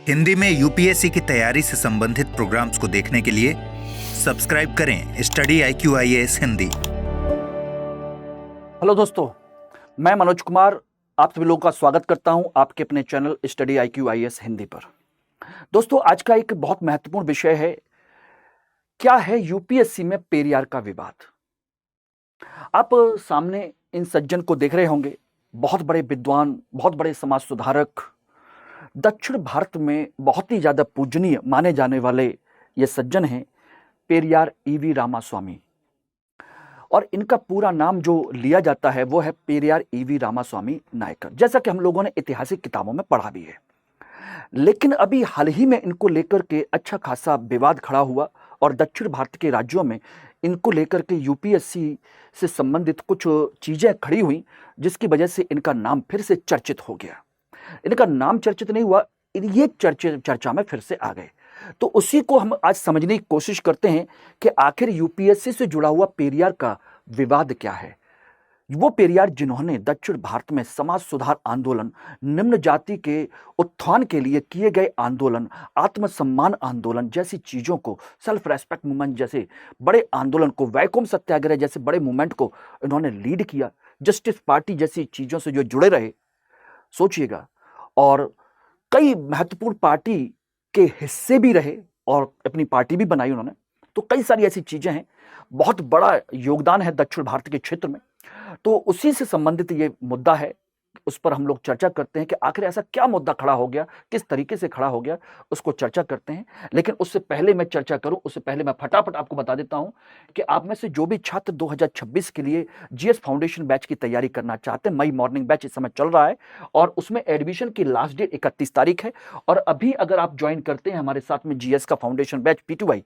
हिंदी में यूपीएससी की तैयारी से संबंधित प्रोग्राम्स को देखने के लिए सब्सक्राइब करें स्टडी IQIAS हिंदी। हेलो दोस्तों, मैं मनोज कुमार आप सभी लोगों का स्वागत करता हूं आपके अपने चैनल स्टडी IQIAS हिंदी पर। दोस्तों, आज का एक बहुत महत्वपूर्ण विषय है, क्या है यूपीएससी में पेरियार का विवाद। आप सामने इन सज्जन को देख रहे होंगे, बहुत बड़े विद्वान, बहुत बड़े समाज सुधारक, दक्षिण भारत में बहुत ही ज्यादा पूजनीय माने जाने वाले ये सज्जन हैं पेरियार ईवी रामास्वामी। और इनका पूरा नाम जो लिया जाता है वो है पेरियार ईवी रामास्वामी नायकर, जैसा कि हम लोगों ने ऐतिहासिक किताबों में पढ़ा भी है। लेकिन अभी हाल ही में इनको लेकर के अच्छा खासा विवाद खड़ा हुआ और दक्षिण भारत के राज्यों में इनको लेकर के यूपीएससी से संबंधित कुछ चीजें खड़ी हुई, जिसकी वजह से इनका नाम फिर से चर्चित हो गया। इनका नाम चर्चित नहीं हुआ, ये चर्चा में फिर से आ गए। तो उसी को हम आज समझने की कोशिश करते हैं कि आखिर यूपीएससी से जुड़ा हुआ पेरियार का विवाद क्या है। वो पेरियार जिन्होंने दक्षिण भारत में समाज सुधार आंदोलन, निम्न जाति के उत्थान के लिए किए गए आंदोलन, आत्मसम्मान आंदोलन जैसी चीजों को, सेल्फ रेस्पेक्ट मूवमेंट जैसे बड़े आंदोलन को, वैकोम सत्याग्रह जैसे बड़े मूवमेंट को इन्होंने लीड किया, जस्टिस पार्टी जैसी चीजों से जो जुड़े रहे, सोचिएगा, और कई महत्वपूर्ण पार्टी के हिस्से भी रहे और अपनी पार्टी भी बनाई उन्होंने। तो कई सारी ऐसी चीजें हैं, बहुत बड़ा योगदान है दक्षिण भारत के क्षेत्र में। तो उसी से संबंधित ये मुद्दा है, उस पर हम लोग चर्चा करते हैं कि आखिर ऐसा क्या मुद्दा खड़ा हो गया, किस तरीके से खड़ा हो गया, उसको चर्चा करते हैं। लेकिन उससे पहले मैं चर्चा करूं, उससे पहले मैं फटाफट आपको बता देता हूं कि आप में से जो भी छात्र 2026 के लिए जीएस फाउंडेशन बैच की तैयारी करना चाहते हैं, मई मॉर्निंग बैच इस समय चल रहा है और उसमें एडमिशन की लास्ट डेट 31 तारीख है। और अभी अगर आप ज्वाइन करते हैं हमारे साथ में जीएस का फाउंडेशन बैच P2I,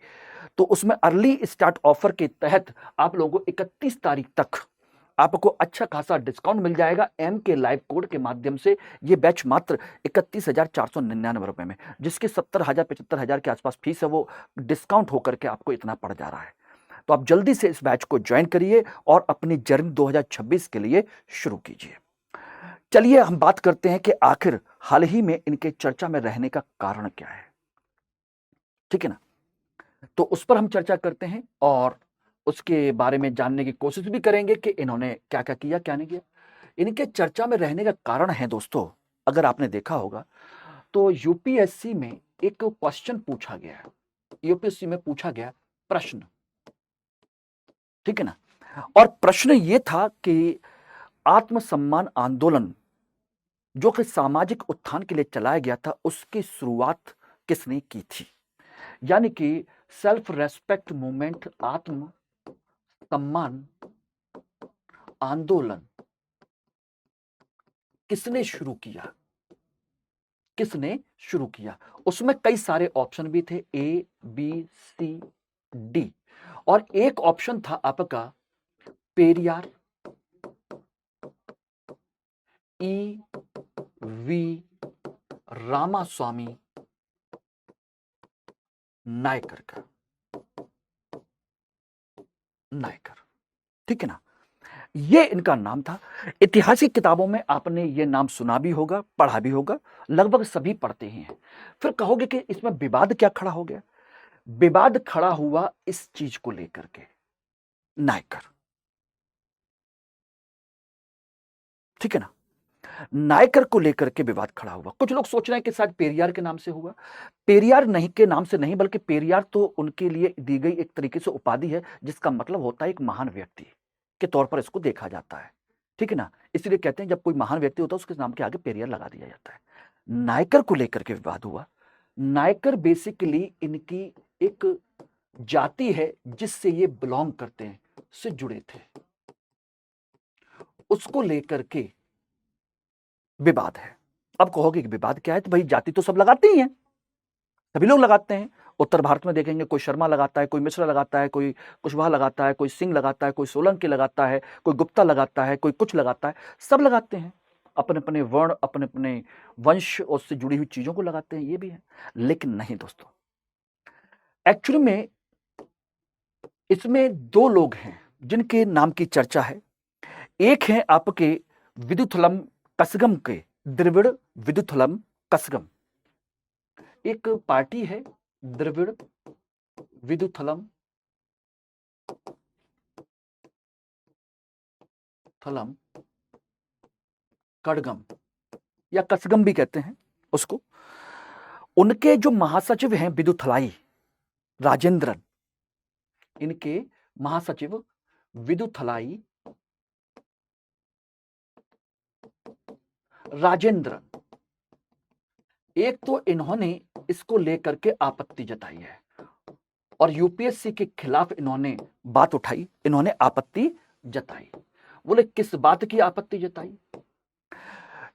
तो उसमें अर्ली स्टार्ट ऑफर के तहत आप लोगों को 31 तारीख तक आपको अच्छा खासा डिस्काउंट मिल जाएगा एम के लाइव कोड के माध्यम से। ये बैच मात्र 31,499 रुपए में, जिसके 70,000 75,000 के आसपास फीस है, वो डिस्काउंट होकर के आपको इतना पड़ जा रहा है। तो आप जल्दी से इस बैच को ज्वाइन करिए और अपनी जर्नी 2026 के लिए शुरू कीजिए। चलिए हम बात करते हैं कि आखिर हाल ही में इनके चर्चा में रहने का कारण क्या है, ठीक है ना। तो उस पर हम चर्चा करते हैं और उसके बारे में जानने की कोशिश भी करेंगे कि इन्होंने क्या क्या किया, क्या नहीं किया। इनके चर्चा में रहने का कारण है दोस्तों, अगर आपने देखा होगा तो यूपीएससी में एक क्वेश्चन पूछा गया है, यूपीएससी में पूछा गया प्रश्न, ठीक है ना। और प्रश्न ये था कि आत्मसम्मान आंदोलन जो कि सामाजिक उत्थान के लिए चलाया गया था, उसकी शुरुआत किसने की थी। यानी कि सेल्फ रेस्पेक्ट मूवमेंट, आत्म सम्मान आंदोलन किसने शुरू किया, किसने शुरू किया। उसमें कई सारे ऑप्शन भी थे, A, B, C, D, और एक ऑप्शन था आपका पेरियार ईवी रामास्वामी नायकर का, नायकर, ठीक है ना। ये इनका नाम था। ऐतिहासिक किताबों में आपने ये नाम सुना भी होगा, पढ़ा भी होगा, लगभग सभी पढ़ते ही हैं। फिर कहोगे कि इसमें विवाद क्या खड़ा हो गया। विवाद खड़ा हुआ इस चीज को लेकर के, नायकर, ठीक है ना। नायकर को लेकर के विवाद खड़ा हुआ। कुछ लोग सोच रहे हैं कि शायद पेरियार के नाम से हुआ। पेरियार नहीं के नाम से नहीं, बल्कि पेरियार तो उनके लिए दी गई एक तरीके से उपाधि है, जिसका मतलब होता है एक महान व्यक्ति के तौर पर इसको देखा जाता है, ठीक है ना। इसलिए कहते हैं जब कोई महान व्यक्ति होता है उसके नाम के आगे पेरियार लगा दिया जाता है। नायकर को लेकर के विवाद हुआ। नायकर बेसिकली इनकी एक जाति है जिससे ये बिलोंग करते हैं, से जुड़े थे, उसको लेकर के विवाद है। अब कहोगे कि विवाद क्या है, तो भाई जाति तो सब लगाते ही हैं, सभी लोग लगाते हैं। उत्तर भारत में देखेंगे कोई शर्मा लगाता है, कोई मिश्रा लगाता है, कोई कुशवाहा लगाता है, कोई सिंह लगाता है, कोई सोलंकी लगाता है, कोई गुप्ता लगाता है, कोई कुछ लगाता है, सब लगाते हैं। अपने अपने वर्ण, अपने अपने वंश और उससे जुड़ी हुई चीजों को लगाते हैं, ये भी है। लेकिन नहीं दोस्तों, एक्चुअली में इसमें दो लोग हैं जिनके नाम की चर्चा है। एक है आपके विदुथलम कसगम के, द्रविड़ विदुथलम कसगम। एक पार्टी है द्रविड़ विदुथलम कड़गम या कसगम भी कहते हैं उसको। उनके जो महासचिव हैं विदुथलाई राजेंद्रन, इनके महासचिव विदुथलाई राजेंद्रन, एक तो इन्होंने इसको लेकर के आपत्ति जताई है और यूपीएससी के खिलाफ इन्होंने बात उठाई, इन्होंने आपत्ति जताई। बोले किस बात की आपत्ति जताई?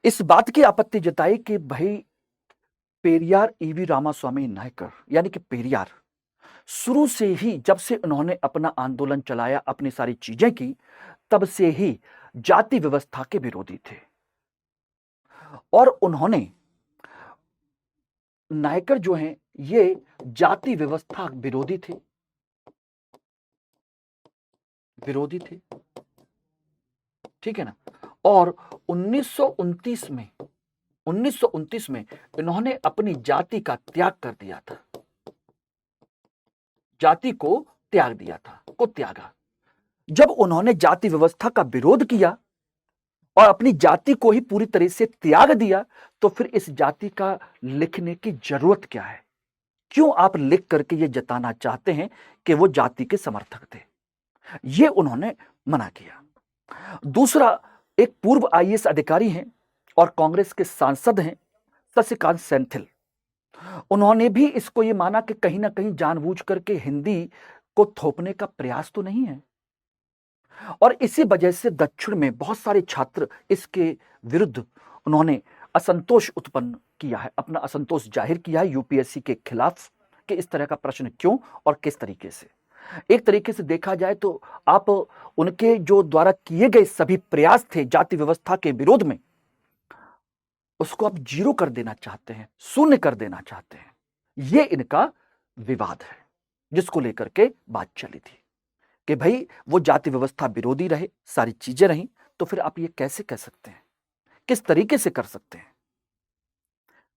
इस बात की आपत्ति जताई कि भाई पेरियार ईवी रामास्वामी नायकर यानी कि पेरियार शुरू से ही, जब से उन्होंने अपना आंदोलन चलाया, अपनी सारी चीजें की, तब से ही जाति व्यवस्था के विरोधी थे। और उन्होंने नायकर जो हैं ये जाति व्यवस्था विरोधी थे, ठीक है ना। और 1929 में इन्होंने अपनी जाति का त्याग कर दिया था, जाति को त्याग दिया था, को त्यागा। जब उन्होंने जाति व्यवस्था का विरोध किया और अपनी जाति को ही पूरी तरह से त्याग दिया, तो फिर इस जाति का लिखने की जरूरत क्या है? क्यों आप लिख करके ये जताना चाहते हैं कि वो जाति के समर्थक थे? ये उन्होंने मना किया। दूसरा, एक पूर्व आईएएस अधिकारी हैं और कांग्रेस के सांसद हैं शशिकांत सेंथिल, उन्होंने भी इसको ये माना कि कहीं ना कहीं जानबूझ करके हिंदी को थोपने का प्रयास तो नहीं है। और इसी वजह से दक्षिण में बहुत सारे छात्र इसके विरुद्ध उन्होंने असंतोष उत्पन्न किया है, अपना असंतोष जाहिर किया है यूपीएससी के खिलाफ कि इस तरह का प्रश्न क्यों और किस तरीके से। एक तरीके से देखा जाए तो आप उनके जो द्वारा किए गए सभी प्रयास थे जाति व्यवस्था के विरोध में, उसको आप जीरो कर देना चाहते हैं, शून्य कर देना चाहते हैं। ये इनका विवाद है जिसको लेकर के बात चली थी कि भाई वो जाति व्यवस्था विरोधी रहे, सारी चीजें रहीं, तो फिर आप ये कैसे कह सकते हैं, किस तरीके से कर सकते हैं?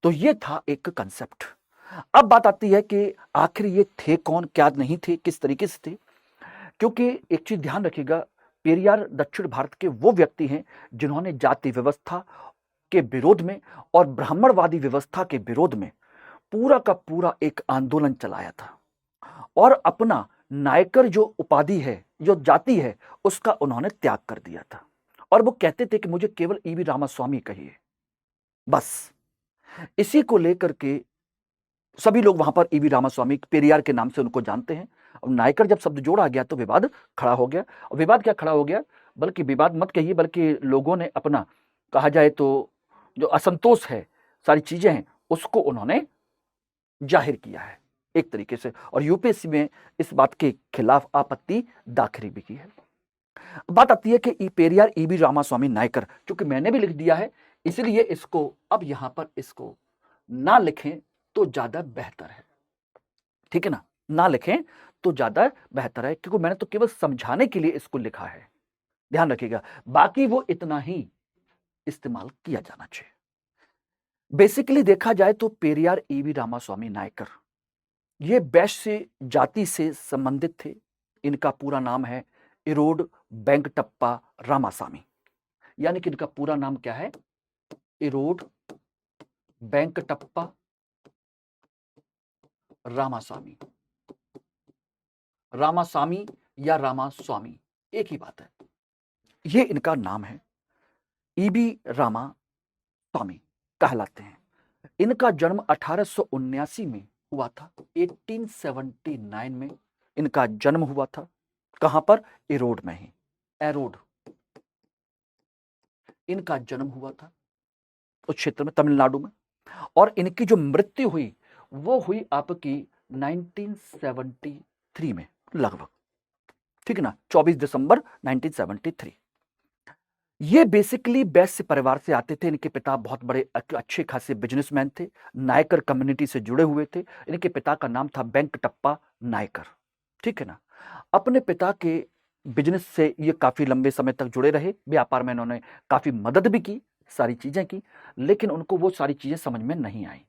तो ये था एक कंसेप्ट। अब बात आती है कि आखिर ये थे कौन, क्या नहीं थे, किस तरीके से थे। क्योंकि एक चीज ध्यान रखिएगा, पेरियार दक्षिण भारत के वो व्यक्ति हैं जिन्होंने जाति व्यवस्था के विरोध में और ब्राह्मणवादी व्यवस्था के विरोध में पूरा का पूरा एक आंदोलन चलाया था और अपना नायकर जो उपाधि है, जो जाति है, उसका उन्होंने त्याग कर दिया था। और वो कहते थे कि मुझे केवल ईवी रामास्वामी कहिए, बस। इसी को लेकर के सभी लोग वहां पर ईवी रामास्वामी पेरियार के नाम से उनको जानते हैं। और नायकर जब शब्द जोड़ा गया तो विवाद खड़ा हो गया। और विवाद क्या खड़ा हो गया, बल्कि विवाद मत कहिए, बल्कि लोगों ने अपना, कहा जाए तो जो असंतोष है, सारी चीजें हैं, उसको उन्होंने जाहिर किया है एक तरीके से। और यूपीएससी में इस बात के खिलाफ आपत्ति दाखिल भी की है। बात आती है कि पेरियार ईवी रामास्वामी नायकर, क्योंकि मैंने भी लिख दिया है इसलिए इसको अब यहां पर इसको ना लिखें तो ज्यादा बेहतर है, ठीक है ना, ना लिखें तो ज्यादा बेहतर है, क्योंकि मैंने तो केवल समझाने के लिए इसको लिखा है, ध्यान रखिएगा। बाकी वो इतना ही इस्तेमाल किया जाना चाहिए। बेसिकली देखा जाए तो पेरियार ईवी रामास्वामी नायकर ये वैश्य जाति से संबंधित थे। इनका पूरा नाम है इरोड वेंकटप्पा रामासामी, यानी कि इनका पूरा नाम क्या है, इरोड वेंकटप्पा रामासामी। रामासामी या रामास्वामी एक ही बात है, ये इनका नाम है। ईवी रामास्वामी कहलाते हैं। इनका जन्म 1879 में हुआ था, 1879 में इनका जन्म हुआ था। कहां पर, इरोड में ही, एरोड इनका जन्म हुआ था, उस क्षेत्र में, तमिलनाडु में। और इनकी जो मृत्यु हुई वो हुई आपकी 1973 में लगभग, ठीक है ना, 24 दिसंबर 1973। ये बेसिकली वैश्य परिवार से आते थे। इनके पिता बहुत बड़े अच्छे खासे बिजनेसमैन थे, नायकर कम्युनिटी से जुड़े हुए थे। इनके पिता का नाम था वेंकटप्पा नायकर, ठीक है ना। अपने पिता के बिजनेस से ये काफी लंबे समय तक जुड़े रहे, व्यापार में इन्होंने काफी मदद भी की, सारी चीजें की, लेकिन उनको वो सारी चीजें समझ में नहीं आई।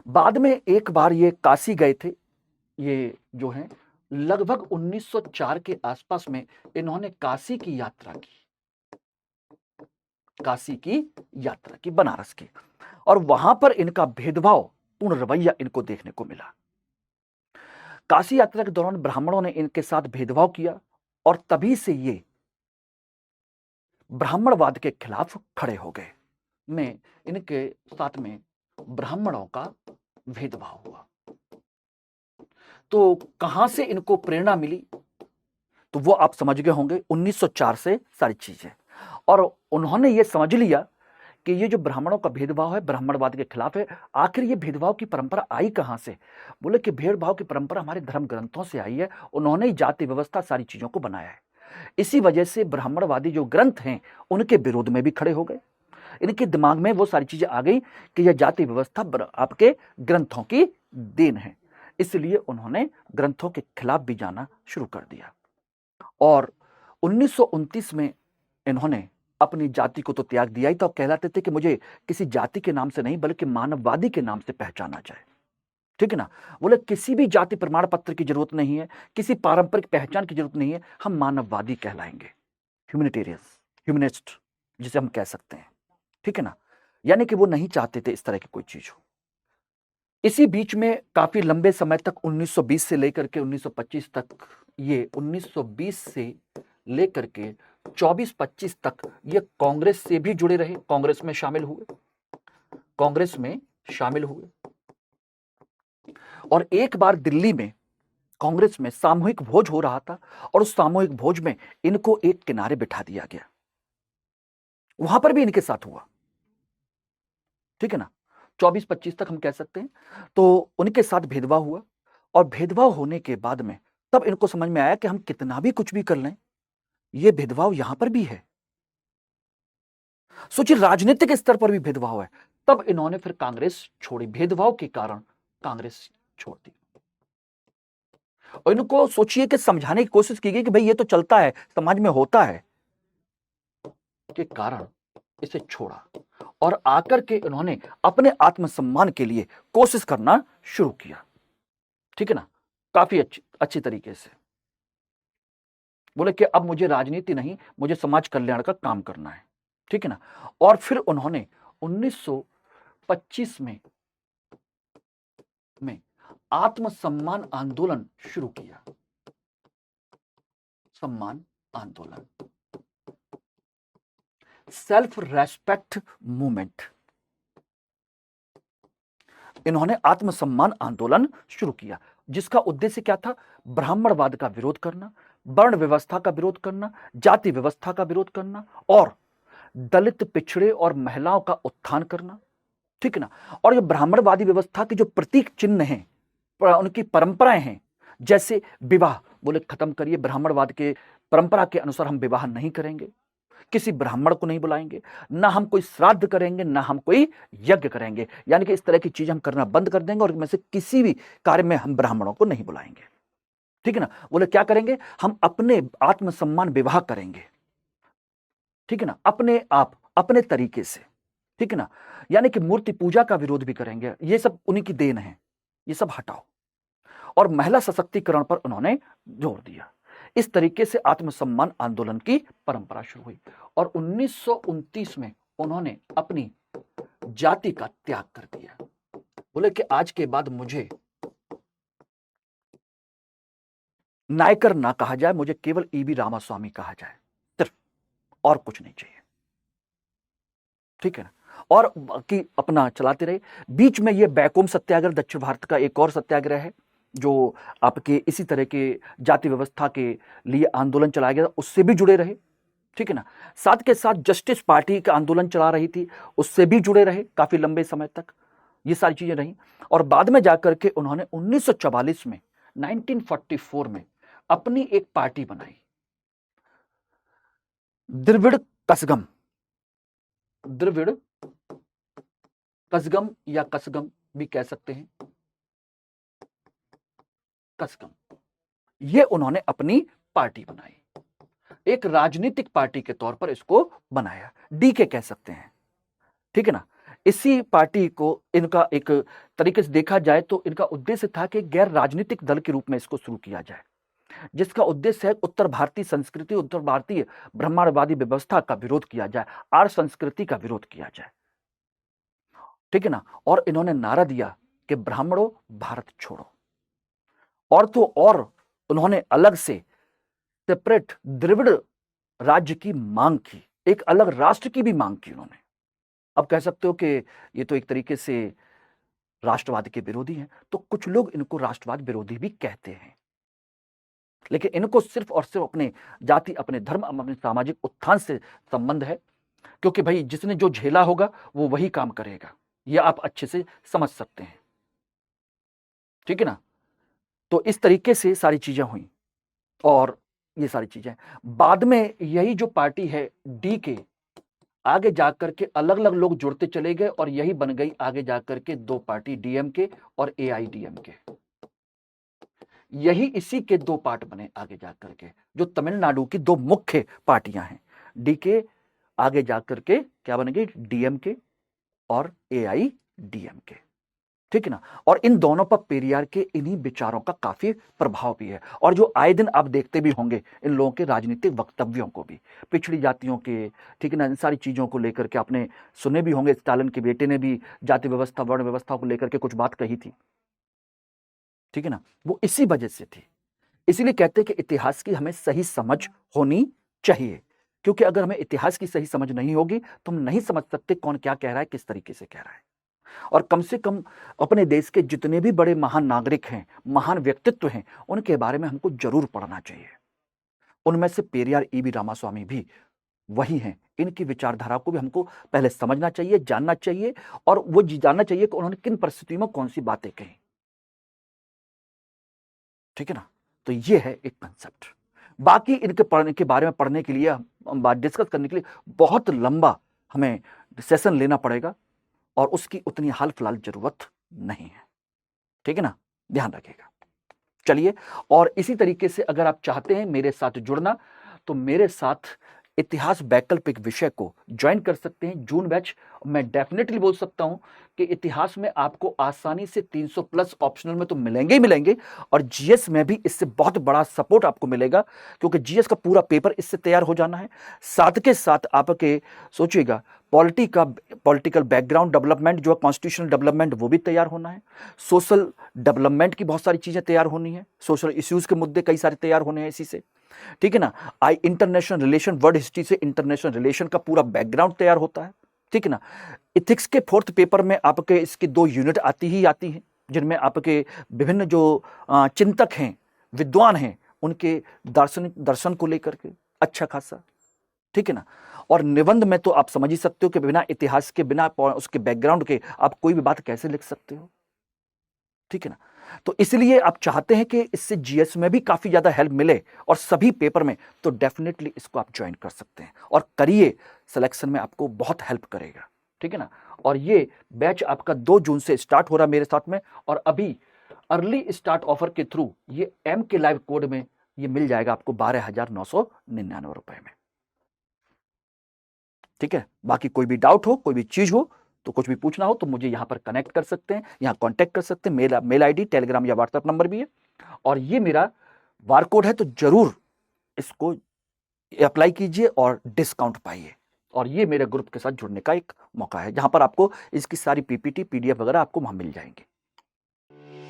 बाद में एक बार ये काशी गए थे, ये जो है लगभग 1904 के आसपास में इन्होंने काशी की यात्रा की, काशी की यात्रा की, बनारस की, और वहां पर इनका भेदभाव पूर्ण रवैया इनको देखने को मिला। काशी यात्रा के दौरान ब्राह्मणों ने इनके साथ भेदभाव किया और तभी से ये ब्राह्मणवाद के खिलाफ खड़े हो गए। में इनके साथ में ब्राह्मणों का भेदभाव हुआ। तो कहां से इनको प्रेरणा मिली, तो वो आप समझ गए होंगे, 1904 से सारी चीजें। और उन्होंने ये समझ लिया कि ये जो ब्राह्मणों का भेदभाव है, ब्राह्मणवाद के खिलाफ है। आखिर ये भेदभाव की परंपरा आई कहां से? बोले कि भेदभाव की परंपरा हमारे धर्म ग्रंथों से आई है। उन्होंने ही जाति व्यवस्था सारी चीजों को बनाया है। इसी वजह से ब्राह्मणवादी जो ग्रंथ हैं उनके विरोध में भी खड़े हो गए। इनके दिमाग में वो सारी चीजें आ गई कि यह जाति व्यवस्था आपके ग्रंथों की देन है। इसलिए उन्होंने ग्रंथों के खिलाफ भी जाना शुरू कर दिया। और 1929 में इन्होंने अपनी जाति को तो त्याग दिया ही, तो कहलाते थे कि मुझे किसी जाति के नाम से नहीं बल्कि मानववादी के नाम से पहचाना जाए। ठीक है ना? बोले किसी भी जाति प्रमाण पत्र की जरूरत नहीं है, किसी पारंपरिक पहचान की जरूरत नहीं है, हम मानववादी कहलाएंगे, ह्यूमैनिटेरियंस, ह्यूमनिस्ट जिसे हम कह सकते हैं। ठीक है ना? यानी कि वो नहीं चाहते थे इस तरह की कोई चीज हो। इसी बीच में काफी लंबे समय तक 1920 से लेकर के 1925 तक, ये 1920 से लेकर के 24-25 तक ये कांग्रेस से भी जुड़े रहे, कांग्रेस में शामिल हुए, कांग्रेस में शामिल हुए। और एक बार दिल्ली में कांग्रेस में सामूहिक भोज हो रहा था और उस सामूहिक भोज में इनको एक किनारे बिठा दिया गया, वहां पर भी इनके साथ हुआ। ठीक है ना? 24-25 तक हम कह सकते हैं। तो उनके साथ भेदभाव हुआ और भेदभाव होने के बाद में तब इनको समझ में आया कि हम कितना भी कुछ भी कर लें, ये भेदभाव यहां पर भी है। सोचिए, राजनीतिक स्तर पर भी भेदभाव है। तब इन्होंने फिर कांग्रेस छोड़ी, भेदभाव के कारण कांग्रेस छोड़ दी। और इनको सोचिए कि समझाने की कोशिश की गई कि भाई ये तो चलता है, समाज में होता है, के कारण इसे छोड़ा और आकर के इन्होंने अपने आत्मसम्मान के लिए कोशिश करना शुरू किया। ठीक है ना? काफी अच्छी तरीके से बोले कि अब मुझे राजनीति नहीं, मुझे समाज कल्याण का काम करना है। ठीक है ना? और फिर उन्होंने 1925 में आत्मसम्मान आंदोलन शुरू किया। सम्मान आंदोलन, सेल्फ रेस्पेक्ट मूवमेंट। इन्होंने आत्मसम्मान आंदोलन शुरू किया, जिसका उद्देश्य क्या था? ब्राह्मणवाद का विरोध करना, वर्ण व्यवस्था का विरोध करना, जाति व्यवस्था का विरोध करना और दलित, पिछड़े और महिलाओं का उत्थान करना। ठीक है ना? और ये ब्राह्मणवादी व्यवस्था के जो प्रतीक चिन्ह हैं, उनकी परंपराएं हैं, जैसे विवाह, बोले खत्म करिए, ब्राह्मणवाद के परंपरा के अनुसार हम विवाह नहीं करेंगे, किसी ब्राह्मण को नहीं बुलाएंगे, ना हम कोई श्राद्ध करेंगे, ना हम कोई यज्ञ करेंगे। यानी कि इस तरह की चीजें हम करना बंद कर देंगे और इनमें से किसी भी कार्य में हम ब्राह्मणों को नहीं बुलाएंगे। ठीक है ना? बोले क्या करेंगे? हम अपने आत्मसम्मान विवाह करेंगे। ठीक है ना? अपने आप, अपने तरीके से। ठीक है ना? यानी कि मूर्ति पूजा का विरोध भी करेंगे। ये सब उन्हीं की देन है, ये सब हटाओ। और महिला सशक्तिकरण पर उन्होंने जोर दिया। इस तरीके से आत्मसम्मान आंदोलन की परंपरा शुरू हुई और 1929 में उन्होंने अपनी जाति का त्याग कर दिया। बोले कि आज के बाद मुझे नायकर ना कहा जाए, मुझे केवल ईवी रामास्वामी कहा जाए, सिर्फ, और कुछ नहीं चाहिए। ठीक है ना? और बाकी अपना चलाते रहे। बीच में ये बैकोम सत्याग्रह, दक्षिण भारत का एक और सत्याग्रह है जो आपके इसी तरह के जाति व्यवस्था के लिए आंदोलन चलाया गया, उससे भी जुड़े रहे। ठीक है ना? साथ के साथ जस्टिस पार्टी का आंदोलन चला रही थी, उससे भी जुड़े रहे काफी लंबे समय तक। ये सारी चीजें रही और बाद में जाकर के उन्होंने 1944 में, 1944 में अपनी एक पार्टी बनाई, द्रविड़ कसगम। द्रविड़ कसगम या कसगम भी कह सकते हैं, कसगम। ये उन्होंने अपनी पार्टी बनाई, एक राजनीतिक पार्टी के तौर पर इसको बनाया, डीके कह सकते हैं। ठीक है ना? इसी पार्टी को इनका एक तरीके से देखा जाए तो इनका उद्देश्य था कि गैर राजनीतिक दल के रूप में इसको शुरू किया जाए, जिसका उद्देश्य है उत्तर भारतीय संस्कृति, उत्तर भारतीय ब्रह्मांडवादी व्यवस्था का विरोध किया जाए, आर्य संस्कृति का विरोध किया जाए, ठीक है ना। और इन्होंने नारा दिया कि ब्राह्मणों भारत छोड़ो। और तो और उन्होंने अलग से सेपरेट द्रविड़ राज्य की मांग की, एक अलग राष्ट्र की भी मांग की उन्होंने। अब कह सकते हो कि ये तो एक तरीके से राष्ट्रवाद के विरोधी हैं, तो कुछ लोग इनको राष्ट्रवाद विरोधी भी कहते हैं, लेकिन इनको सिर्फ और सिर्फ अपने जाति, अपने धर्म, अपने सामाजिक उत्थान से संबंध है, क्योंकि भाई जिसने जो झेला होगा वो वही काम करेगा, यह आप अच्छे से समझ सकते हैं, ठीक है ना। तो इस तरीके से सारी चीजें हुई और ये सारी चीजें बाद में यही जो पार्टी है डी के आगे जाकर के अलग अलग लोग जुड़ते चले गए और यही बन गई आगे जाकर के दो पार्टी, डीएमके और एआईडीएमके। यही इसी के दो पार्ट बने आगे जाकर के, जो तमिलनाडु की दो मुख्य पार्टियां हैं। डीके आगे जाकर के क्या बन गई, डीएमके और एआईडीएमके, ठीक है ना। और इन दोनों पर पेरियार के इन्हीं विचारों का काफी प्रभाव भी है, और जो आए दिन आप देखते भी होंगे इन लोगों के राजनीतिक वक्तव्यों को भी, पिछड़ी जातियों के, ठीक है ना, इन सारी चीजों को लेकर के आपने सुने भी होंगे। स्टालिन के बेटे ने भी जाति व्यवस्था, वर्ण व्यवस्था को लेकर के कुछ बात कही थी, ठीक है ना। वो इसी वजह से थी। इसीलिए कहते हैं कि इतिहास की हमें सही समझ होनी चाहिए, क्योंकि अगर हमें इतिहास की सही समझ नहीं होगी तो हम नहीं समझ सकते कौन क्या कह रहा है, किस तरीके से कह रहा है। और कम से कम अपने देश के जितने भी बड़े महान नागरिक हैं, महान व्यक्तित्व हैं, उनके बारे में हमको जरूर पढ़ना चाहिए। उनमें से पेरियार ईवी रामास्वामी भी वही हैं। इनकी विचारधारा को भी हमको पहले समझना चाहिए, जानना चाहिए, और वो जानना चाहिए कि उन्होंने किन परिस्थितियों में कौन सी बातें कही, ठीक है ना। तो ये है एक कंसेप्ट। बाकी इनके पढ़ने के बारे में पढ़ने के लिए, डिस्कस करने के लिए बहुत लंबा हमें सेशन लेना पड़ेगा, और उसकी उतनी हाल फिलहाल जरूरत नहीं है, ठीक है ना, ध्यान रखिएगा। चलिए, और इसी तरीके से अगर आप चाहते हैं मेरे साथ जुड़ना, तो मेरे साथ इतिहास वैकल्पिक विषय को ज्वाइन कर सकते हैं, जून बैच। मैं डेफिनेटली बोल सकता हूं कि इतिहास में आपको आसानी से 300 प्लस ऑप्शनल में तो मिलेंगे ही मिलेंगे, और जीएस में भी इससे बहुत बड़ा सपोर्ट आपको मिलेगा, क्योंकि जीएस का पूरा पेपर इससे तैयार हो जाना है। साथ के साथ आपके सोचिएगा पॉलिटिकल बैकग्राउंड डेवलपमेंट जो है, कॉन्स्टिट्यूशनल डेवलपमेंट, वो भी तैयार होना है। सोशल डेवलपमेंट की बहुत सारी चीजें तैयार होनी है, सोशल इश्यूज के मुद्दे कई सारे तैयार होने हैं इसी से, ठीक है ना। इंटरनेशनल रिलेशन, वर्ल्ड हिस्ट्री से इंटरनेशनल रिलेशन का पूरा बैकग्राउंड तैयार होता है, ठीक है ना। इथिक्स के 4th पेपर में आपके इसकी 2 यूनिट आती हैं, जिनमें आपके विभिन्न जो चिंतक हैं, विद्वान हैं, उनके दर्शन को लेकर के अच्छा खासा, ठीक है ना। और निबंध में तो आप समझ ही सकते हो कि बिना इतिहास के, बिना उसके बैकग्राउंड के आप कोई भी बात कैसे लिख सकते हो, ठीक है ना। तो इसलिए आप चाहते हैं कि इससे जीएस में भी काफी ज्यादा हेल्प मिले और सभी पेपर में, तो डेफिनेटली इसको आप ज्वाइन कर सकते हैं और करिए, सिलेक्शन में आपको बहुत हेल्प करेगा, ठीक है ना। और ये बैच आपका 2 जून से स्टार्ट हो रहा है मेरे साथ में, और अभी अर्ली स्टार्ट ऑफर के थ्रू ये एम के लाइव कोड में ये मिल जाएगा आपको 12,999 रुपए में, ठीक है। बाकी कोई भी डाउट हो, कोई भी चीज हो, तो कुछ भी पूछना हो तो मुझे यहाँ पर कनेक्ट कर सकते हैं, यहाँ कांटेक्ट कर सकते हैं। मेल आईडी, टेलीग्राम या व्हाट्सएप नंबर भी है, और ये मेरा बार कोड है, तो जरूर इसको अप्लाई कीजिए और डिस्काउंट पाइए। और ये मेरे ग्रुप के साथ जुड़ने का एक मौका है, जहां पर आपको इसकी सारी पीपीटी, पीडीएफ वगैरह आपको वहां मिल जाएंगे।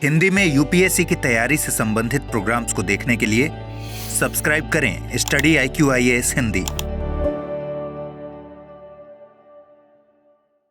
हिंदी में यूपीएससी की तैयारी से संबंधित प्रोग्राम्स को देखने के लिए सब्सक्राइब करें स्टडी IQ IAS हिंदी।